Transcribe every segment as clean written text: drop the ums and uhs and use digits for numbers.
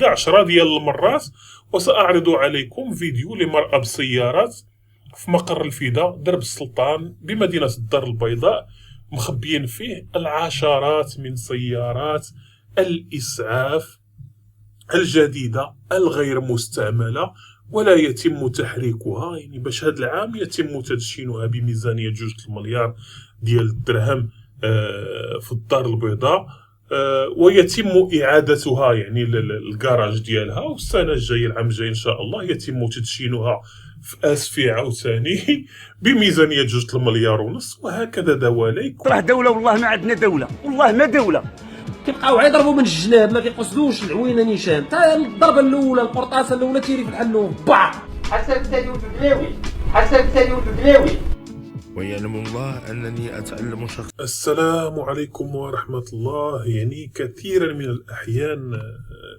بعد 10 ديال المرات، وسأعرض عليكم فيديو لمرأة بالسيارات في مقر الفداء درب السلطان بمدينة الدار البيضاء، مخبيين فيه العشرات من سيارات الإسعاف الجديدة الغير مستعملة، ولا يتم تحريكها. يعني باش هذا العام يتم تدشينها بميزانية 2 المليار ديال الدرهم في الدار البيضاء، ويتم إعادتها يعني الكراج ديالها، والسنة الجاية العام الجاي إن شاء الله يتم تدشينها في اسفي عاوتاني بميزانية 2 المليار ونص، وهكذا دواليك. راه دولة والله ما عندنا دولة، والله ما دولة. كيبقاو يضربوا من الجناب، ما كيقصدوش العوينه نيشان. تا الضربه الاولى القرطاسه الاولى تيري في الحلوم با حسن الثاني ولد حسن الثاني ولد ويعلم الله أنني أتعلم شخص. السلام عليكم ورحمة الله. يعني كثيرا من الأحيان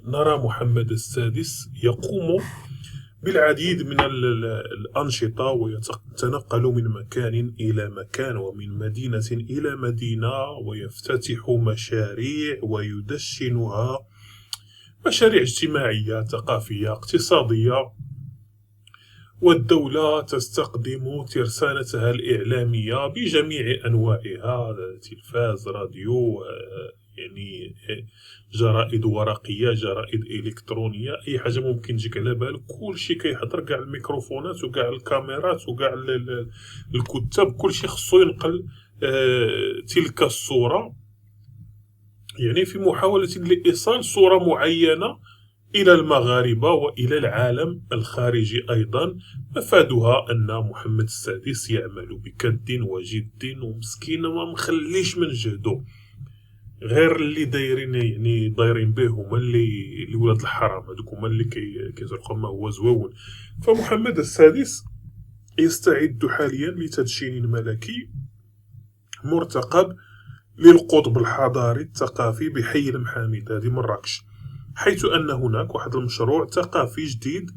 نرى محمد السادس يقوم بالعديد من الأنشطة، ويتنقل من مكان إلى مكان ومن مدينة إلى مدينة، ويفتتح مشاريع ويدشنها، مشاريع اجتماعية ثقافية اقتصادية، والدولة تستخدم ترسانتها الإعلامية بجميع أنواعها، تلفاز، راديو، يعني جرائد ورقية، جرائد إلكترونية، أي حاجة ممكن تجيك على بالك كل شيء كيحضر، كاع الميكروفونات وكاع الكاميرات وكاع الكتاب، كل شيء خصو ينقل تلك الصورة، يعني في محاولة لإيصال صورة معينة إلى المغاربة وإلى العالم الخارجي أيضا. مفادها أن محمد السادس يعمل بكد وجد، ومسكين ما مخليش من جهده، غير اللي دايرين به هما اللي ولاد الحرام، هذوك هما اللي كيزرقوا ما هو زوون. فمحمد السادس يستعد حاليا لتدشين ملكي مرتقب للقطب الحضاري الثقافي بحي المحامد، هذه مراكش، حيث أن هناك واحد المشروع ثقافي جديد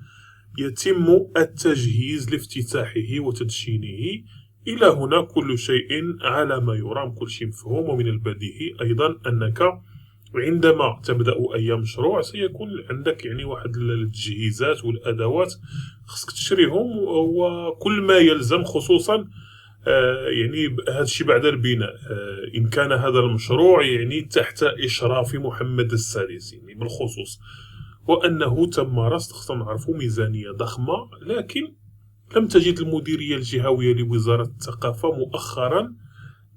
يتم التجهيز لافتتاحه وتدشينه. إلى هنا كل شيء على ما يرام، كل شيء مفهوم، ومن البديهي أيضا أنك عندما تبدأ أي مشروع سيكون عندك يعني واحد التجهيزات والأدوات خصك تشريهم، وكل ما يلزم، خصوصا يعني هذا الشيء بعد البناء، إن كان هذا المشروع يعني تحت إشراف محمد السادس يعني بالخصوص، وأنه تم رصد، خصنا نعرفوا ميزانية ضخمة، لكن لم تجد المديرية الجهوية لوزارة الثقافة مؤخرا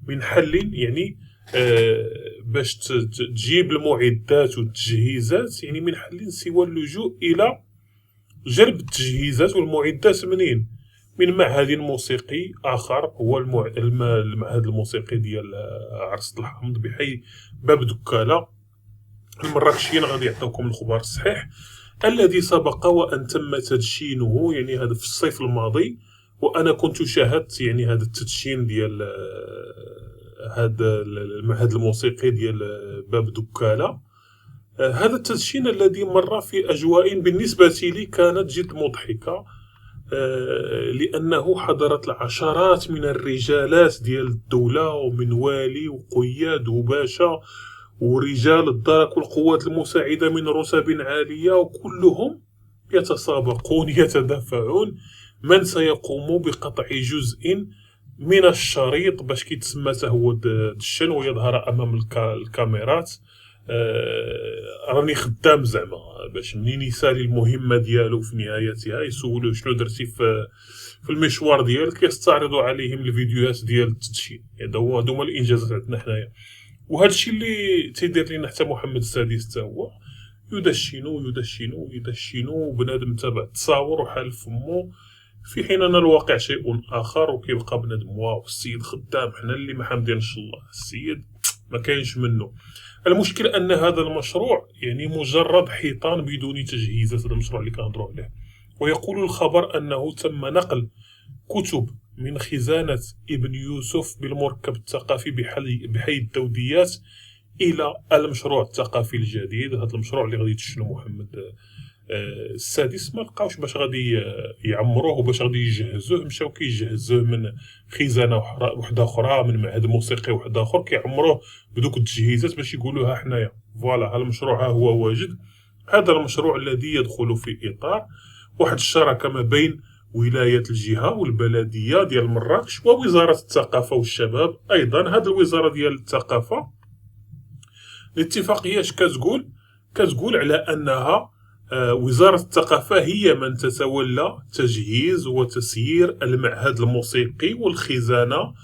من حل يعني باش تجيب المعدات والتجهيزات، يعني من حل سوى اللجوء إلى جلب التجهيزات والمعدات منين؟ من معهد موسيقي آخر، هو المعهد الموسيقي ديال عرس الحمد بحي باب دكالة. المراكشيين غادي يعطيوكم الخبر الصحيح، الذي سبق وأن تم تدشينه يعني هذا في الصيف الماضي، وأنا كنت شاهدت يعني هذا التدشين ديال هذا المعهد الموسيقي ديال باب دكالة. هذا التدشين الذي مر في أجواء بالنسبة لي كانت جد مضحكة، لأنه حضرت العشرات من الرجالات ديال الدولة، ومن والي وقياد وباشا ورجال الدرك والقوات المساعدة من رتب عالية، وكلهم يتسابقون يتدافعون من سيقوم بقطع جزء من الشريط باش كيتسمى هو الدشن ويظهر أمام الكاميرات. راني خدام زعما باش منين يسالي المهمة ديالو في نهايتها يسولوه شنو درتي في المشوار ديالك، يستعرضوا عليهم الفيديوهات ديال التدشين. هادو هما الانجازات عندنا حنايا، وهذا الشيء اللي تيدير لنا حتى محمد السادس حتى هو، يدشنوا بنادم تابع تصاور وحال فمو، في حين ان الواقع شيء اخر، وكيبقى بنادم واو السيد خدام، حنا اللي ما حامدينش الله، السيد ما كاينش منه. المشكل أن هذا المشروع يعني مجرد حيطان بدون تجهيزات، هذا المشروع اللي كنهضروا عليه. ويقول الخبر أنه تم نقل كتب من خزانة ابن يوسف بالمركب الثقافي بحي الدوديات إلى المشروع الثقافي الجديد. هذا المشروع اللي غادي يدشنو محمد السادس ما لقاوش باش غادي يعمروه وباش غادي يجهزوه، مشاو كيجهزوه من خزانه وحده اخرى، من معهد موسيقي واحد اخر، كيعمروه بدوك التجهيزات باش يقولوا ها حنايا فوالا ها المشروع ها هو واجد، هذا المشروع الذي يدخل في إطار واحد الشراكة ما بين ولاية الجهة والبلدية ديال مراكش ووزارة الثقافة والشباب. أيضا هذه الوزارة ديال الثقافة الاتفاقية كتقول على أنها وزارة الثقافة هي من تتولى تجهيز وتسيير المعهد الموسيقي والخزانة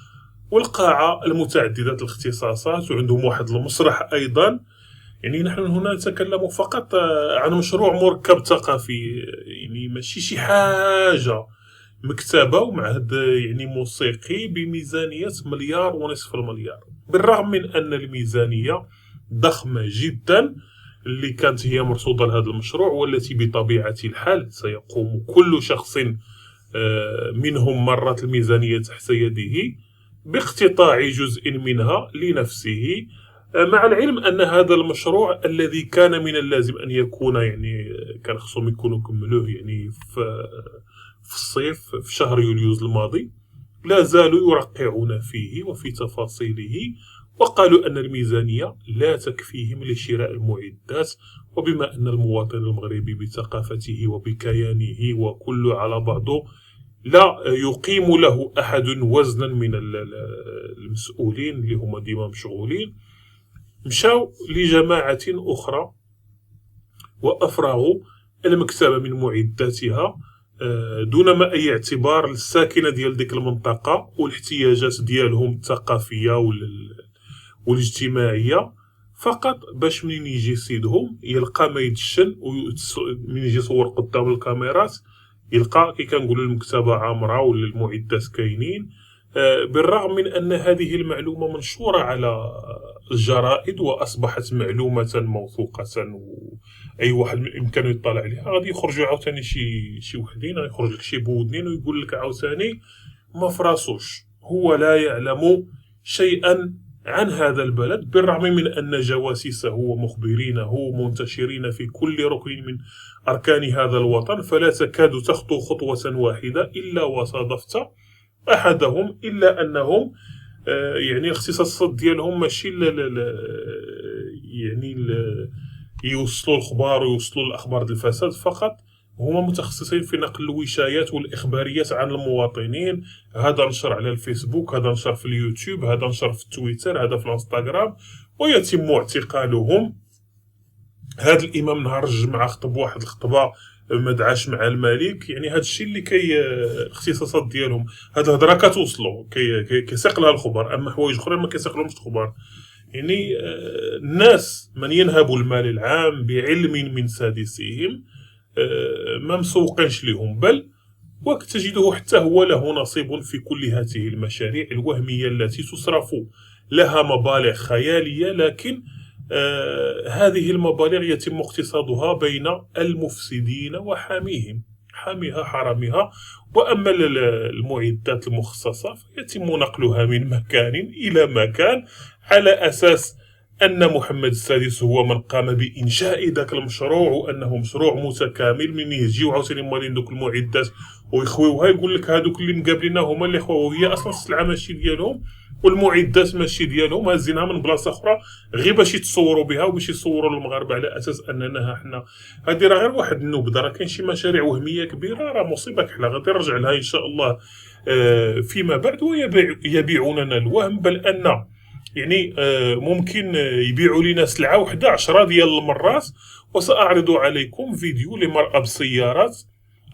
والقاعة المتعددة الاختصاصات، وعندهم واحد المسرح أيضا. يعني نحن هنا نتكلم فقط عن مشروع مركب ثقافي، يعني ماشي شي حاجة، مكتبة ومعهد يعني موسيقي بميزانية 1.5 مليار، بالرغم من أن الميزانية ضخمة جدا اللي كانت هي مرصودة لهذا المشروع، والتي بطبيعة الحال سيقوم كل شخص منهم مرت الميزانية تحت يده باقتطاع جزء منها لنفسه، مع العلم أن هذا المشروع الذي كان من اللازم أن يكون يعني كان خصهم يكونوا كملوه يعني في الصيف في شهر يوليوز الماضي، لا زالوا يرقعون فيه وفي تفاصيله، وقالوا أن الميزانية لا تكفيهم لشراء المعدات، وبما أن المواطن المغربي بثقافته وبكيانه وكل على بعضه لا يقيم له أحد وزنا من المسؤولين اللي هما ديما مشغولين، مشاو لجماعة أخرى وأفرغوا المكتبة من معداتها دون ما أي اعتبار للساكنة ديال ديك المنطقة والاحتياجات ديالهم الثقافية والاجتماعية، فقط باش منين يجي سيدهم يلقى ما يدشن، ومن يجي يصور قدام الكاميرات يلقى كي كنقولوا المكتبة عامرة ولا المعدات كاينين. بالرغم من أن هذه المعلومة منشورة على الجرائد وأصبحت معلومة موثوقة وأي واحد بإمكانه يطلع عليها، غادي يخرجوا عاوتاني شي وحدين، يخرج لك شي بودنين ويقول لك عاوتاني ما فراسوش، هو لا يعلم شيئا عن هذا البلد، بالرغم من أن جواسيسه ومخبرينه منتشرين في كل ركن من أركان هذا الوطن، فلا تكاد تخطو خطوة واحدة إلا وصادفت أحدهم، إلا أنهم يعني الاختصاصات ديالهم ماشي يعني يوصلوا الأخبار ويوصلوا الأخبار الفساد فقط، هما متخصصين في نقل الوشايات والإخباريات عن المواطنين. هذا نشر على الفيسبوك، هذا نشر في اليوتيوب، هذا نشر في التويتر، هذا في الانستغرام، ويتم اعتقالهم. هذا الإمام نهار الجمعة خطب واحد الخطبة ما دعاش مع الملك، يعني هذا الشيء اللي الاختصاصات ديالهم هاد الهضره كتوصلوا كيسيق لها الخبر، اما حوايج اخرين ما كيسيقلهمش الخبر. يعني الناس من ينهب المال العام بعلم من سادسهم ما مسوقنش لهم، بل وتجده حتى هو له نصيب في كل هذه المشاريع الوهمية التي تصرف لها مبالغ خيالية، لكن هذه المبالغ يتم اقتصادها بين المفسدين وحاميهم، حاميها حرامها. وأما المعدات المخصصة فيتم نقلها من مكان إلى مكان على أساس أن محمد السادس هو من قام بإنشاء ذاك المشروع، وأنه مشروع متكامل. من يجيو عاوتاني مالين دوك المعدات ويخويوها يقول لك هادوك اللي مقابلينها هما اللي خواو، وهي أصلا السلعة ماشي ديالهم والمعدات ماشي ديالهم، هازينها من بلاصة أخرى غير باش يتصوروا بها وباش يصوروا المغاربة على أساس أننا حنا. هادي راه غير واحد النبذة، راه كاين شي مشاريع وهمية كبيرة راه مصيبة كحلة، غادي نرجع لها إن شاء الله فيما بعد، ويبيعوننا الوهم، بل أن يعني ممكن يبيعوا لنا سلعة وحدة 10 ديال المرات. وسأعرض عليكم فيديو لمرأة بالسيارات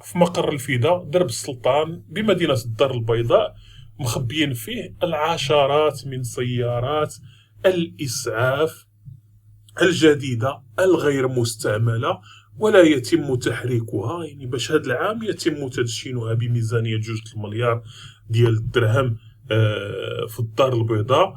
في مقر الفداء درب السلطان بمدينة الدار البيضاء، مخبيين فيه العشرات من سيارات الإسعاف الجديدة الغير مستعملة، ولا يتم تحريكها. يعني باش هذا العام يتم تدشينها بميزانية 2 مليار ديال الدرهم في الدار البيضاء،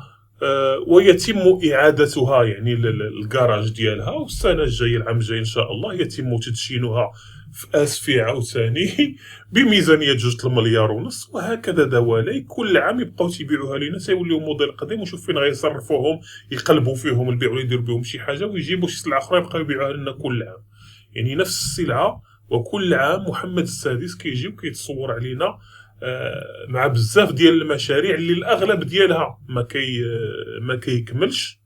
ويتم إعادتها يعني الكراج ديالها، والسنة الجاية العام الجاي إن شاء الله يتم تدشينها في أسفي عاوتاني بميزانية 2 مليار ونص. وهكذا دوالي كل عام يبقاو تيبيعوها لنا، سيوليو موديل قديم وشوف فين غيصرفوهم، يقلبوا فيهم البيع ويديروا بهم شي حاجة ويجيبوا شي سلعة أخرى يبقاو يبيعوها لنا كل عام. يعني نفس السلعة، وكل عام محمد السادس كيجي وكيتصور علينا مع بزاف ديال المشاريع اللي الأغلب ديالها ما كيكملش.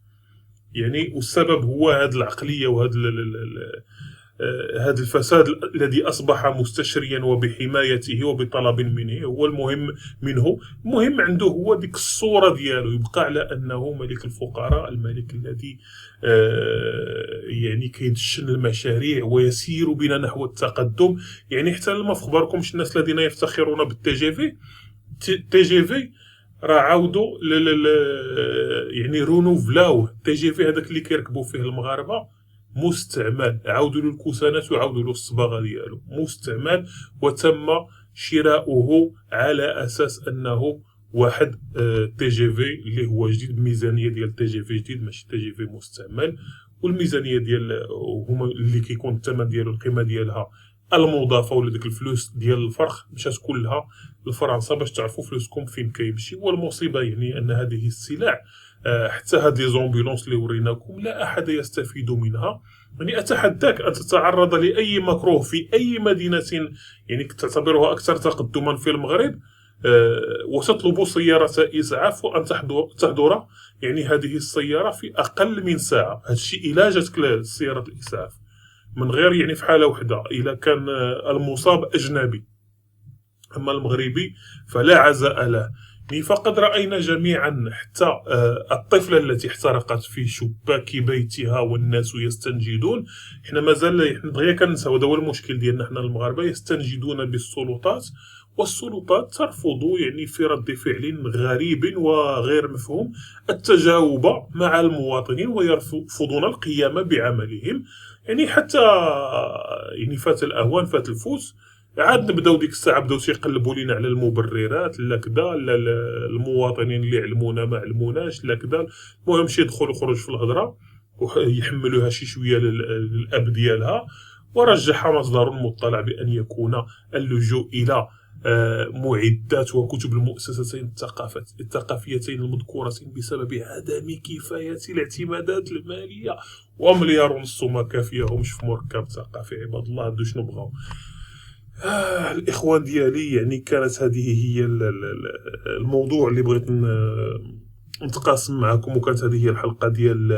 يعني والسبب هو هاد العقلية وهاد هذا الفساد الذي أصبح مستشريا وبحمايته وبطلب منه هو المهم منه. المهم عنده هو ديك الصورة ديالو، يبقى على أنه ملك الفقراء، الملك الذي يعني كيدشن المشاريع ويسير بنا نحو التقدم. يعني حتى ما في خبركمش الناس الذين يفتخرون بالتي جي في، تي جي في راه عاودوا يعني رونوفلاوه. تي جي في هذاك اللي كيركبوا فيه المغاربه مستعمل، عاودوا له الكوسانات وعاودوا له الصباغه ديالو مستعمل، وتم شراؤه على اساس انه واحد تي جي في اللي هو جديد، الميزانيه ديال تي جي في جديد ماشي تي جي في مستعمل. والميزانيه ديال هما اللي كيكون الثمن ديالو القيمه ديالها المضافه ولا ديك الفلوس ديال الفرخ مشات كلها لفرنسا باش تعرفوا فلوسكم فين كيمشي. والمصيبه يعني ان هذه السلع حتى هاد لي زومبولونس اللي وريناكم لا احد يستفيد منها. يعني اتحداك ان تتعرض لاي مكروه في اي مدينه يعني تعتبرها اكثر تقدما في المغرب وتطلب سياره اسعاف وان تحضر يعني هذه السياره في اقل من ساعه. هذا الشيء الا جاتك سياره الاسعاف من غير يعني في حاله واحده اذا كان المصاب اجنبي، اما المغربي فلا عزاء له. فقد رأينا جميعا حتى الطفلة التي احترقت في شباك بيتها والناس يستنجدون. احنا مازال دغيا كنساو، هذا هو المشكل ديالنا حنا المغاربة، يستنجدون بالسلطات والسلطات ترفض يعني في رد فعل غريب وغير مفهوم التجاوب مع المواطنين ويرفضون القيام بعملهم. يعني حتى يعني فات الأوان فات الفوس، عاد نبداو ديك الساعه بداو تيقلبوا لينا على المبررات، لا كذا لا المواطنين اللي علمونا ما علموناش لا كذا. المهم شي يدخل وخرج في الهضره ويحملوها شي شويه للاب ديالها، ورجح مصدر مطلع بان يكون اللجوء الى معدات وكتب المؤسستين الثقافيتين المذكورتين بسبب عدم كفايه الاعتمادات الماليه، ومليار ونص ما كافيهمش في مركب ثقافي. عباد الله هادو شنو بغاو الإخوان ديالي؟ يعني كانت هذه هي الموضوع اللي بغيت نتقاسم معكم، وكانت هذه هي الحلقة ديال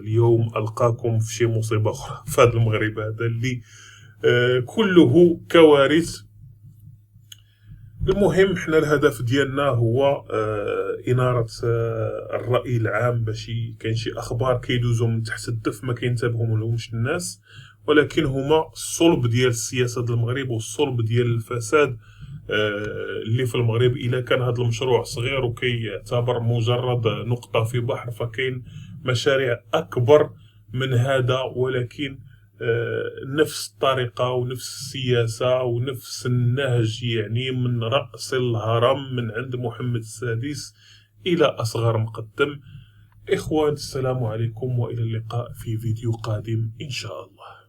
اليوم. ألقاكم في شي مصيبة أخرى في هذا المغرب هذا اللي كله كوارث. المهم حنا الهدف ديالنا هو إنارة الرأي العام، باش كاين شي أخبار كيدوزو من تحت الدف ما كينتبهوا لهمش الناس، ولكن هما الصلب ديال السياسة ديال المغرب والصلب ديال الفساد اللي في المغرب. إلا كان هذا المشروع صغير وكيعتبر مجرد نقطة في بحر، فكاين مشاريع أكبر من هذا، ولكن نفس الطريقة ونفس السياسة ونفس النهج، يعني من رأس الهرم من عند محمد السادس إلى أصغر مقدم. إخوان السلام عليكم وإلى اللقاء في فيديو قادم إن شاء الله.